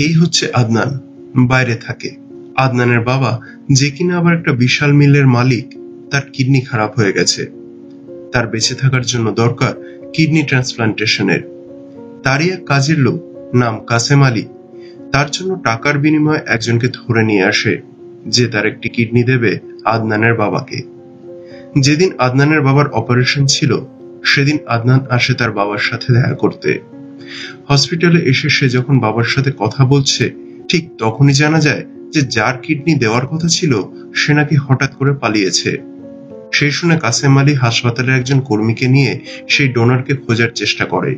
এই হচ্ছে আদনান, বাইরে থাকে। আদনানের বাবা, যে কিনা আবার একটা বিশাল মিলের মালিক, তার কিডনি খারাপ হয়ে গেছে। তার বেঁচে থাকার জন্য দরকার কিডনি ট্রান্সপ্লান্টেশনের। তারই এক কাজের লোক, নাম কাসেম আলী, তার জন্য টাকার বিনিময়ে একজনকে ধরে নিয়ে আসে, যে তার একটি কিডনি দেবে আদনানের বাবাকে। যেদিন আদনানের বাবার অপারেশন ছিল, সেদিন আদনান আসে তার বাবার সাথে দেখা করতে। হসপিটালে এসে সে যখন বাবার সাথে কথা বলছে, ঠিক তখনই জানা যায় যে যার কিডনি দেওয়ার কথা ছিল সে নাকি হঠাৎ করে পালিয়েছে। সেই শুনে কাসেম আলী হাসপাতালের একজন কর্মীকে নিয়ে সেই ডোনারকে খোঁজার চেষ্টা করে,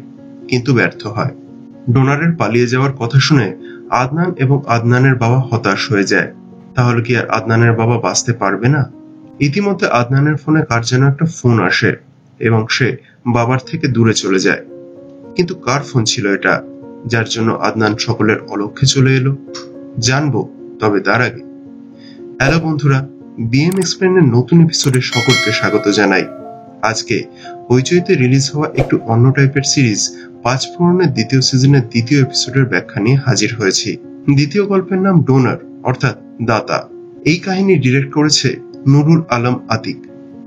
কিন্তু ব্যর্থ হয়। ডোনারের পালিয়ে যাওয়ার কথা শুনে আদনান এবং আদনানের বাবা হতাশ হয়ে যায়। তাহলে কি আর আদনানের বাবা বাঁচতে পারবে না? ইতিমধ্যে আদনানের ফোনে কার যেন একটা ফোন আসে এবং সে বাবার থেকে দূরে চলে যায়। কিন্তু কার ফোন ছিল এটা, যার জন্য আদনান সকলের অলক্ষ্যে চলে এলো? জানবো, তবে তার আগে হ্যালো বন্ধুরা, বিএম এক্সপ্লেনের নতুন এপিসোডে সকলকে স্বাগত জানাই। আজকে হইচইতে রিলিজ হওয়া একটু অন্য টাইপের সিরিজ পাঁচফোড়নের দ্বিতীয় সিজনের দ্বিতীয় এপিসোডের ব্যাখ্যা নিয়ে হাজির হয়েছি। দ্বিতীয় গল্পের নাম ডোনার, অর্থাৎ দাতা। এই কাহিনী ডিরেক্ট করেছে নুরুল আলম আতিক।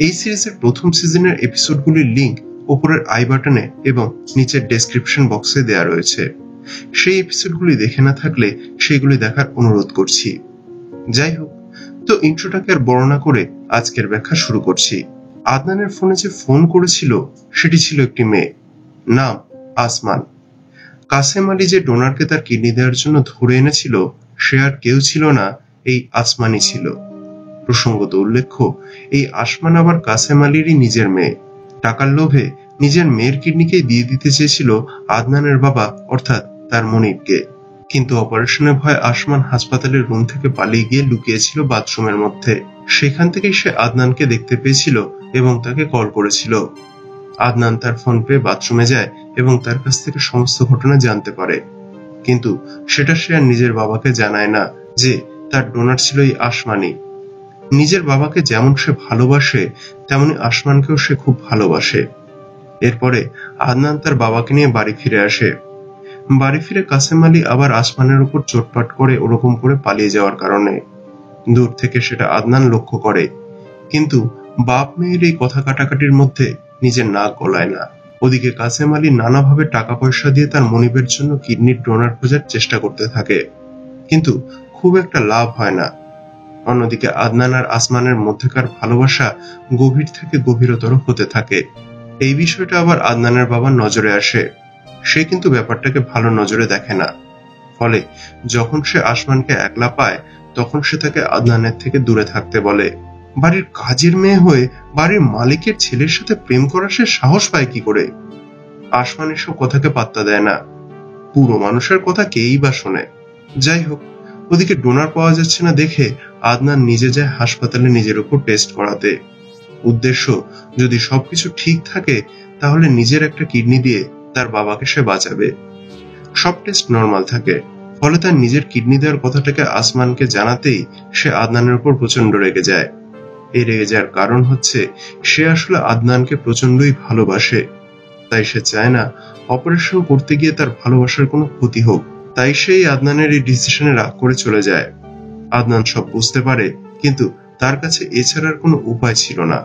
এই সিরিজের প্রথম সিজনের এপিসোডগুলির লিংক উপরের আই বাটনে এবং নিচের ডেসক্রিপশন বক্সে দেয়া রয়েছে। সেই এপিসোডগুলি দেখে না থাকলে সেগুলি দেখার অনুরোধ করছি। যাই হোক, তো ইন্ট্রোটাকে আর বর্ণনা করে আজকের ব্যাখ্যা শুরু করছি। আদনানের ফোনে যে ফোন করেছিল সেটি ছিল একটি মেয়ে, নাম আসমান। কাসেম আলী যে ডোনারকে তার কিডনি দেওয়ার জন্য ধরে এনেছিল, সে আর কেউ ছিল না, এই আসমানই ছিল। প্রসঙ্গত উল্লেখ্য, এই আসমান আবার কাসেম আলীরই নিজের মেয়ে। টাকার লোভে নিজের মেয়ের কিডনিকে দিয়ে দিতে চেয়েছিল আদনানের বাবা, অর্থাৎ তার মনিবকে। কিন্তু অপারেশনের ভয়ে আসমান হাসপাতালের রুম থেকে পালিয়ে গিয়ে লুকিয়েছিল বাথরুমের মধ্যে। সেখান থেকেই সে আদনানকে দেখতে পেয়েছিল এবং তাকে কল করেছিল। আদনান তার ফোন পেয়ে বাথরুমে যায় এবং তার কাছ থেকে সমস্ত ঘটনা জানতে পারে। কিন্তু সেটা সে আর নিজের বাবাকে জানায় না যে তার ডোনার ছিল এই আসমানই। নিজের বাবাকে যেমন সে ভালোবাসে, তেমনি আসমানকেও সে খুব ভালোবাসে। এরপরে আদনান তার বাবাকে নিয়ে বাড়ি ফিরে আসে। বাড়ি ফিরে কাসেম আলী আবার আসমানের উপর চোটপাট করে ওরকম করে পালিয়ে যাওয়ার কারণে। দূর থেকে সেটা আদনান লক্ষ্য করে, কিন্তু বাপ মেয়ের এই কথা কাটাকাটির মধ্যে নিজের নাক গলায় না। ওদিকে কাসেম আলী নানাভাবে টাকা পয়সা দিয়ে তার মনিবের জন্য কিডনির ডোনার খোঁজার চেষ্টা করতে থাকে, কিন্তু খুব একটা লাভ হয় না। অন্যদিকে আদনান আর আসমানের মধ্যেকার ভালোবাসা গভীর থেকে গভীরতর হতে থাকে। এই বিষয়টা আবার আদনানের বাবার নজরে আসে। সে কিন্তু ব্যাপারটাকে ভালো নজরে দেখে না। ফলে যখন সে আসমানকে একলা পায়, তখন সে তাকে আদনানের থেকে দূরে থাকতে বলে। বাড়ির কাজের মেয়ে হয়ে বাড়ির মালিকের ছেলের সাথে প্রেম করার সে সাহস পায় কি করে? আসমান এসব কথাকে পাত্তা দেয় না। পুরো মানুষের কথা কেই বা শোনে। যাই হোক, ওদিকে ডোনার পাওয়া যাচ্ছে না দেখে আদনান নিজে যায় হাসপাতালে নিজের উপর টেস্ট করাতে। উদ্দেশ্য, যদি সবকিছু ঠিক থাকে তাহলে নিজের একটা কিডনি দিয়ে তার বাবাকে সে বাঁচাবে। সব টেস্ট নর্মাল থাকে, ফলে তার নিজের কিডনি দেওয়ার কথাটাকে আসমানকে জানাতেই সে আদনানের উপর প্রচন্ড রেগে যায়। এই রেগে যাওয়ার কারণ হচ্ছে, সে আসলে আদনানকে প্রচন্ডই ভালোবাসে। তাই সে চায় না অপারেশন করতে গিয়ে তার ভালোবাসার কোনো ক্ষতি হোক। তাই সেই আদনানের এই ডিসিশনে রাগ করে চলে যায়। আদনান সব বুঝতে পারে, কিন্তু তার কাছে এছাড়ার কোনো উপায় ছিল না।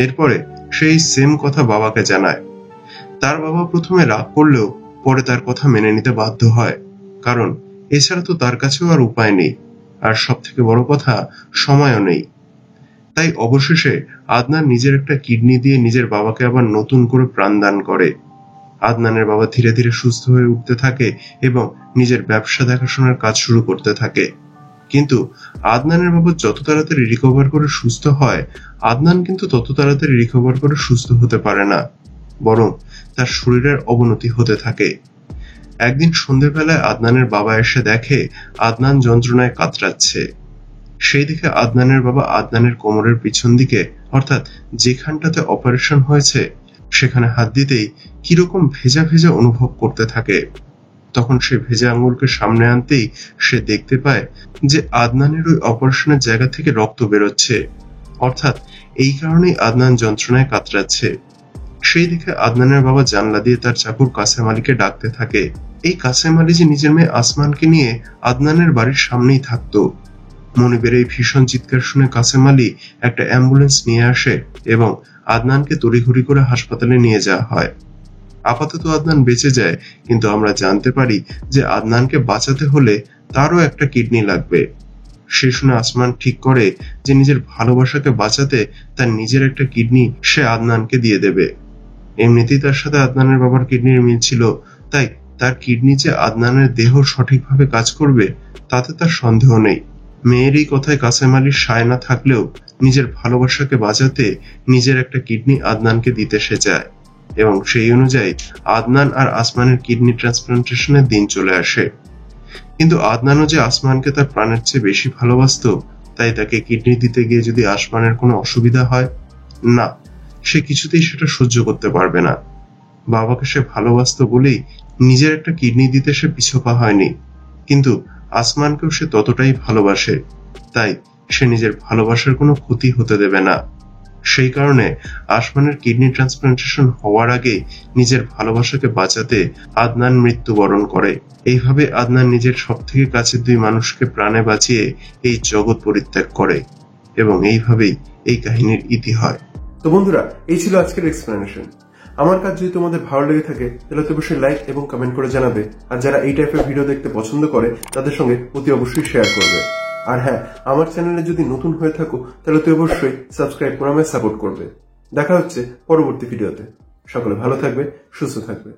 এরপরে সেই সেম কথা বাবাকে জানায়। তার বাবা প্রথমে রাগ করলেও পরে তার কথা মেনে নিতে বাধ্য হয়, কারণ এছাড়া তো তার কাছেও আর উপায় নেই, আর সব থেকে বড় কথা, সময়ও নেই। তাই অবশেষে আদনান নিজের একটা কিডনি দিয়ে নিজের বাবাকে আবার নতুন করে প্রাণদান করে। আদনানের বাবা ধীরে ধীরে সুস্থ হয়ে উঠতে থাকে এবং নিজের ব্যবসা দেখাশোনার কাজ শুরু করতে থাকে। কিন্তু আদনানের বাবা যত তাড়াতাড়ি রিকভার করে সুস্থ হয়, আদনান কিন্তু তত তাড়াতাড়ি রিকভার করে সুস্থ হতে পারে না, বরং তার শরীরের অবনতি হতে থাকে। একদিন সন্ধ্যেবেলায় আদনানের বাবা এসে দেখে আদনান যন্ত্রণায় কাতরাচ্ছে। সেই দিকে আদনানের বাবা আদনানের কোমরের পিছন দিকে, অর্থাৎ যেখানটাতে অপারেশন হয়েছে, সেখানে হাত দিতেই কিরকম ভেজা ভেজা অনুভব করতে থাকে। তখন সে ভেজা আঙুলকে সামনে আনতেই সে দেখতে পায় যে আদনানের ওই অপারেশনের জায়গা থেকে রক্ত বেরোচ্ছে, অর্থাৎ এই কারণেই আদনান যন্ত্রণায় কাতরাচ্ছে। সেই দিকে আদনানের বাবা জানলা দিয়ে তার চাকর কাসেম আলীকে ডাকতে থাকে, এই কাসেম আলী যে নিজের মেয়ে আসমানকে নিয়ে আদনানের বাড়ির সামনেই থাকতো। মনিবের এই ভীষণ চিৎকার শুনে কাসেম আলী একটা অ্যাম্বুলেন্স নিয়ে আসে এবং আদনানকে তড়িঘড়ি করে হাসপাতালে নিয়ে যাওয়া হয়। আপাতত আদনান বেঁচে যায়, কিন্তু আমরা জানতে পারি যে আদনানকে বাঁচাতে হলে তারও একটা কিডনি লাগবে। সে শুনে আসমান ঠিক করে যে নিজের ভালোবাসাকে বাঁচাতে তার নিজের একটা কিডনি সে আদনানকে দিয়ে দেবে। এমনিতেই তার সাথে আদনানের বাবার কিডনির মিল ছিল, তাই তার কিডনি যে আদনানের দেহ সঠিকভাবে কাজ করবে তাতে তার সন্দেহ নেই। মেয়ের এই কথায় কাসেম আলীর সায় না থাকলেও নিজের ভালোবাসাকে বাঁচাতে নিজের একটা কিডনি আদনানকে দিতে সে চায় এবং সেই অনুযায়ী আদনান আর আসমানের কিডনি ট্রান্সপ্লান্টেশনের দিন চলে আসে। কিন্তু আদনানও যে আসমানকে তার প্রাণের চেয়ে বেশি ভালোবাসতো, তাই তাকে কিডনি দিতে গিয়ে যদি আসমানের কোনো অসুবিধা হয়, না, সে কিছুতেই সেটা সহ্য করতে পারবে না। বাবাকে সে ভালোবাসতো বলেই নিজের একটা কিডনি দিতে সে পিছপা হয়নি, কিন্তু আসমানকেও সে ততটাই ভালোবাসে, তাই সে নিজের ভালোবাসার কোনো ক্ষতি হতে দেবে না। সেই কারণে আসমানের কিডনি ট্রান্সপ্লান্টেশন হওয়ার আগে নিজের ভালোবাসাকে বাঁচাতে আদনান মৃত্যুবরণ করে। এইভাবে আদনান নিজের সব থেকে কাছের দুই মানুষকে প্রাণে বাঁচিয়ে এই জগৎ পরিত্যাগ করে এবং এইভাবেই এই কাহিনীর ইতি হয়। তো বন্ধুরা, এই ছিল আজকের এক্সপ্লেনেশন। আমার কাজ যদি তোমাদের ভালো লেগে থাকে তাহলে তো অবশ্যই লাইক এবং কমেন্ট করে জানাবে, আর যারা এই টাইপের ভিডিও দেখতে পছন্দ করে তাদের সঙ্গে অতি অবশ্যই শেয়ার করবে। আর হ্যাঁ, আমার চ্যানেলে যদি নতুন হয়ে থাকো তাহলে তো অবশ্যই সাবস্ক্রাইব করে আমায় সাপোর্ট করবে। দেখা হচ্ছে পরবর্তী ভিডিওতে। সকলে ভালো থাকবে, সুস্থ থাকবে।